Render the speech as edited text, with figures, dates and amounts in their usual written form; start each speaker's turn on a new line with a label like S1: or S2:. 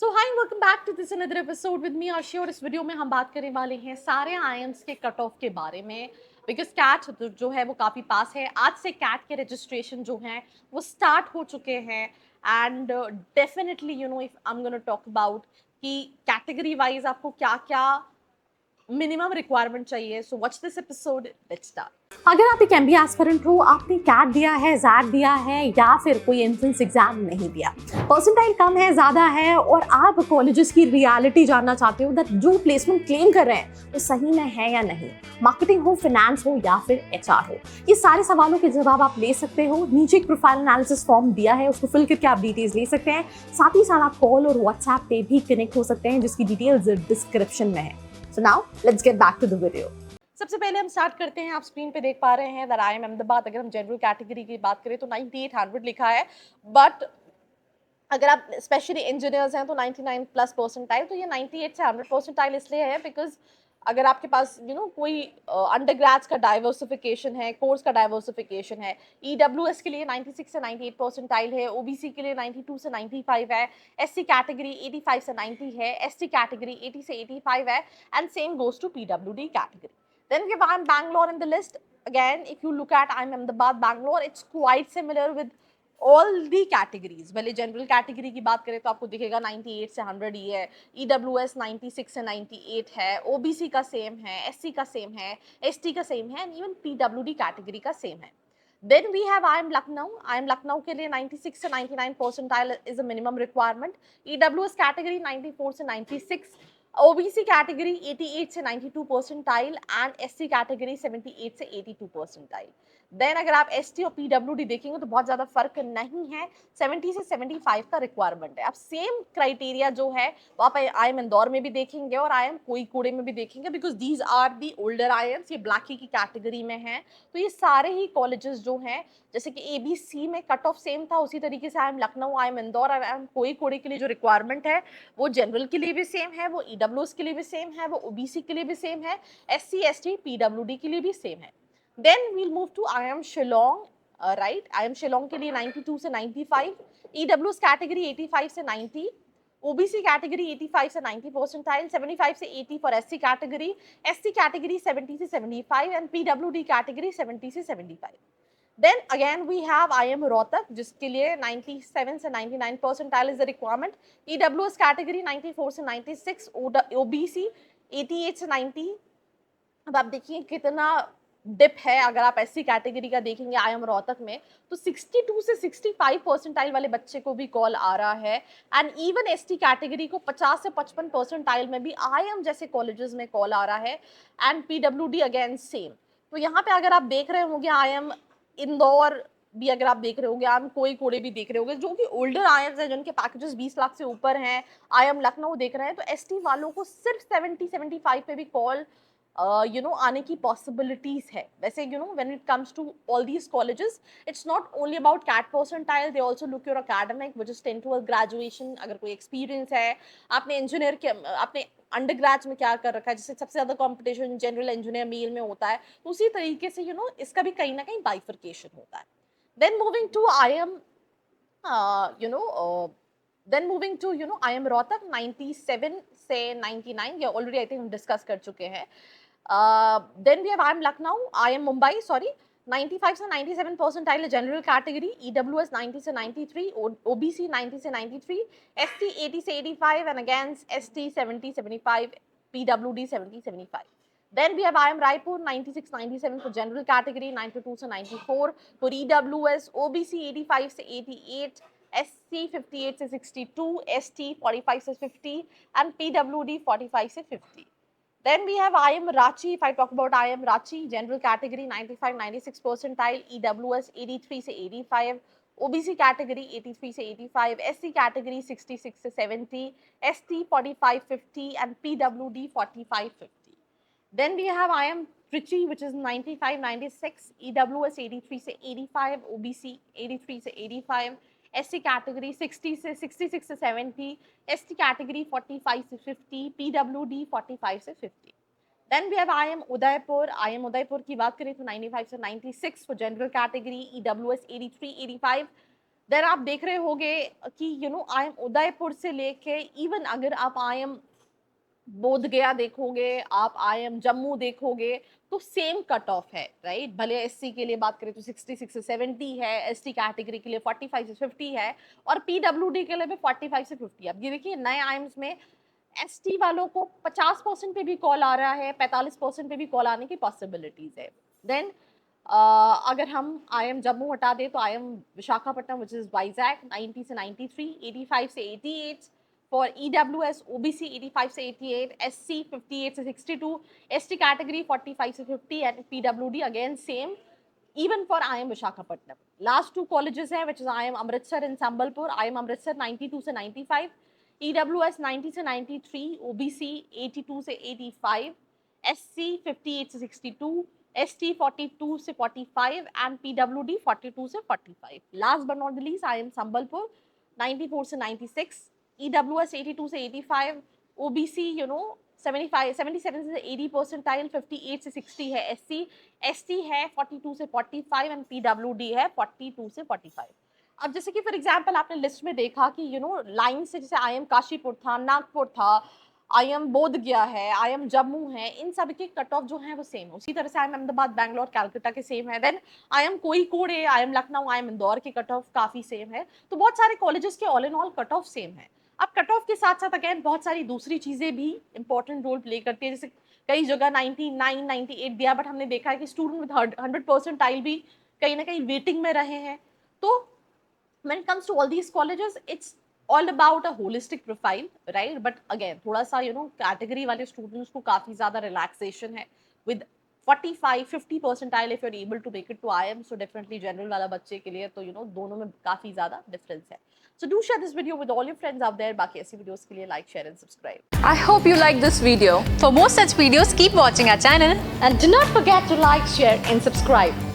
S1: So hi welcome back to this another episode with me Aashi. और इस video में हम बात करने वाले हैं सारे आईएम्स के कट ऑफ के बारे में। बिकॉज कैट जो है वो काफ़ी पास है। आज से कैट के रजिस्ट्रेशन जो हैं वो स्टार्ट हो चुके हैं। And definitely you know if I am gonna talk about कि कैटेगरी वाइज आपको क्या क्या मिनिमम रिक्वायरमेंट चाहिए। So watch this episode, let's start. अगर आप एक एमबीए एस्पिरेंट हो, आपने कैट दिया है, जैट दिया है या फिर कोई एंट्रेंस एग्जाम नहीं दिया, परसेंटाइल कम है, ज्यादा है और आप कॉलेजेस की रियलिटी जानना चाहते हो दैट जो प्लेसमेंट क्लेम कर रहे हैं वो सही में है या नहीं, मार्केटिंग हो, फाइनेंस हो या फिर एचआर हो, ये सारे सवालों के जवाब आप ले सकते हो। नीचे एक प्रोफाइल एनालिसिस फॉर्म दिया है, उसको फिल करके आप डिटेल्स ले सकते हैं। साथ ही साथ आप कॉल और व्हाट्सएप पे भी कनेक्ट हो सकते हैं, जिसकी डिटेल्स डिस्क्रिप्शन में है। So now let's get back to the video. सबसे पहले हम स्टार्ट करते हैं। आप स्क्रीन पे देख पा रहे हैं दैट आईएम अहमदाबाद। अगर हम जनरल कैटेगरी की बात करें तो 9800 लिखा है, बट अगर आप स्पेशली इंजीनियर्स हैं तो 99 प्लस परसेंटाइल। तो ये 98 से 100 परसेंटाइल इसलिए है बिकॉज अगर आपके पास कोई अंडर ग्रेड्स का डाइवर्सिफिकेशन है, कोर्स का डाइवर्सिफिकेशन है। ईडब्ल्यूएस के लिए 96 से 98 परसेंटाइल है, ओबीसी के लिए 92 से 95 है, एससी कैटेगरी 85 से 90 है, एसटी कैटेगरी 80 से 85 है, and same goes to PWD category. Then if I'm Bangalore in the list, again, if you look at I'm Ahmedabad, Bangalore, it's quite similar with all the categories। भले general category की बात करें तो आपको दिखेगा 98 से 100 ही है, ईडब्ल्यूएस 96 से 98 है, ओबीसी का सेम है, एससी का सेम है, एसटी का सेम है, एंड इवन पीडब्ल्यूडी कैटेगरी का सेम है। Then we have I am Lucknow। I am Lucknow के लिए 96 से 99 percentile is a minimum requirement। EWS category 94 से 96, OBC category 88 से 92 percentile and SC category 78 से 82 percentile। देन अगर आप एसटी और पीडब्ल्यूडी देखेंगे तो बहुत ज्यादा फर्क नहीं है, 70 से 75 का रिक्वायरमेंट है। आप सेम क्राइटेरिया जो है वो आप आईएम इंदौर में भी देखेंगे और आईएम कोईकोडे में भी देखेंगे, because these are the older IIMs. ये ब्लैकी की कैटेगरी में है। तो ये सारे ही कॉलेजेस जो हैं, जैसे कि एबीसी में कट ऑफ सेम था, उसी तरीके से आईएम लखनऊ, आईएम इंदौर और आईएम कोईकोडे के लिए जो रिक्वायरमेंट है वो जनरल के लिए भी सेम है, वो ईडब्ल्यूएस के लिए भी सेम है, वो ओबीसी के लिए भी सेम है, एससी एसटी पीडब्ल्यूडी के लिए भी सेम है। Then we'll move to IIM Shillong, right? IIM Shillong के लिए 92 से 95, EWS category 85 से 90, OBC category 85 से 90 percentile, 75 से 80 for SC category, SC category 70 से 75 and PWD category 70 से 75. Then again we have IIM Rohtak जिसके लिए 97 से 99 percentile is the requirement, EWS category 94 से 96, OBC 88 से 90। अब आप देखिए कितना डिप है। अगर आप एससी कैटेगरी का देखेंगे आईएम रोहतक में तो 62 से 65 परसेंटाइल वाले बच्चे को भी कॉल आ रहा है, एंड इवन एसटी कैटेगरी को 50 से 55 परसेंटाइल में भी आईएम जैसे कॉलेजेस में कॉल आ रहा है, एंड पीडब्ल्यूडी अगेन सेम। तो यहाँ पे अगर आप देख रहे होंगे आईएम इंदौर भी, अगर आप देख रहे होंगे आईएम कोईकोडे भी देख रहे होंगे, जो कि ओल्डर आईएम्स हैं जिनके पैकेजेस 20 लाख से ऊपर हैं, आईएम लखनऊ देख रहे हैं, तो एसटी वालों को सिर्फ 70-75 पे भी कॉल आने की पॉसिबिलिटीज है। वैसे when it comes to all these colleges, it's not only about CAT percentile, they also look your academic which is 10 12 graduation, अगर कोई एक्सपीरियंस है, आपने इंजीनियर के आपने अंडर ग्रेज में क्या कर रखा है, जैसे सबसे ज्यादा कंपटीशन जनरल इंजीनियर मेल में होता है, तो उसी तरीके से इसका भी कहीं ना कहीं बाइफर्केशन होता है। Then moving to I M then moving to I M Rohtak 97 से 99, ये ऑलरेडी आई थिंक हम डिस्कस कर चुके हैं। Then we have I am Lucknow, I am Mumbai, sorry, 95 से 97 percentile general category, EWS 90 से 93, OBC 90 से 93, ST 80 से 85, and again ST 70 75, PWD 70 75. Then we have I am Raipur 96 97 for general category, 92 से 94 for EWS, OBC 85 से 88, SC 58 से 62, ST 45 से 50, and PWD 45 से 50. Then we have IIM Ranchi. If I talk about IIM Ranchi, general category 95-96 percentile, EWS 83 से 85, OBC category 83 से 85, SC category 66 से 70, ST 45-50, and PWD 45-50. Then we have IIM Trichy, which is 95-96, EWS 83 से 85, OBC 83 से 85, SC category 60 से 66 से 70, ST category 45 से 50, PWD 45 से 50. Then we have IIM Udaipur. IIM Udaipur की बात करें तो 95 से 96 for general category, EWS 83 85, then आप देख रहे होंगे कि IIM उदयपुर से लेके इवन अगर आप IIM बोध गया देखोगे, आप IIM जम्मू देखोगे, तो सेम कट ऑफ है, राइट? भले एससी के लिए बात करें तो 66 से 70 है, एसटी कैटेगरी के लिए 45 से 50 है, और पीडब्ल्यूडी के लिए भी 45 से 50 है। अब ये देखिए नए आईएम्स में एसटी वालों को 50% पे भी कॉल आ रहा है, 45% पे भी कॉल आने की पॉसिबिलिटीज है। देन अगर हम IIM जम्मू हटा दें तो IIM Visakhapatnam which is Vizag 90 से 93, 85 से 88, for EWS OBC 85 से 88, SC 58 से 62, ST category 45 से 50 and PWD again same even for IIM Visakhapatnam. Last two colleges हैं which is IIM Amritsar and Sambalpur. IIM Amritsar 92 से 95, EWS 90 से 93, OBC 82 से 85, SC 58 से 62, ST 42 से 45 and PWD 42 से 45. Last but not the least IIM Sambalpur 94 से 96, EWS 82 से 85, OBC 75 77 से 80 परसेंटाइल, 58 से 60 है SC, ST है 42 से 45 एंड PWD है 42 से 45। अब जैसे कि फॉर एग्जांपल आपने लिस्ट में देखा कि लाइन से जैसे IIM काशीपुर था, नागपुर था, IIM बोध गया है, IIM जम्मू है, इन सब के कट ऑफ जो है वो सेम है। उसी तरह से IIM अहमदाबाद, बैंगलोर, कैलकाटा के सेम है। Then IIM Kozhikode, IIM Lucknow, IIM Indore के कट ऑफ काफी सेम है। तो बहुत सारे कॉलेजेस के all in all cut off same है। अब कट ऑफ के साथ साथ अगेन बहुत सारी दूसरी चीजें भी इंपॉर्टेंट रोल प्ले करती है, जैसे कई जगह 99, 98 दिया, बट हमने देखा है कि स्टूडेंट विद 100 परसेंटाइल भी कहीं ना कहीं वेटिंग में रहे हैं। तो when it comes to all these colleges, it's all about a holistic profile, right? But again थोड़ा सा कैटेगरी वाले स्टूडेंट्स को काफी ज्यादा रिलैक्सेशन है with 45, 50 percentile if you're able to make it to IIM, so definitely general वाला बच्चे के लिए तो दोनों में काफी ज्यादा डिफरेंस है। So do share this video with all your friends out there. बाकी ऐसी वीडियोस के लिए like, share and subscribe.
S2: I hope you like this video. For more such videos, keep watching our channel.
S1: And do not forget to like, share and subscribe.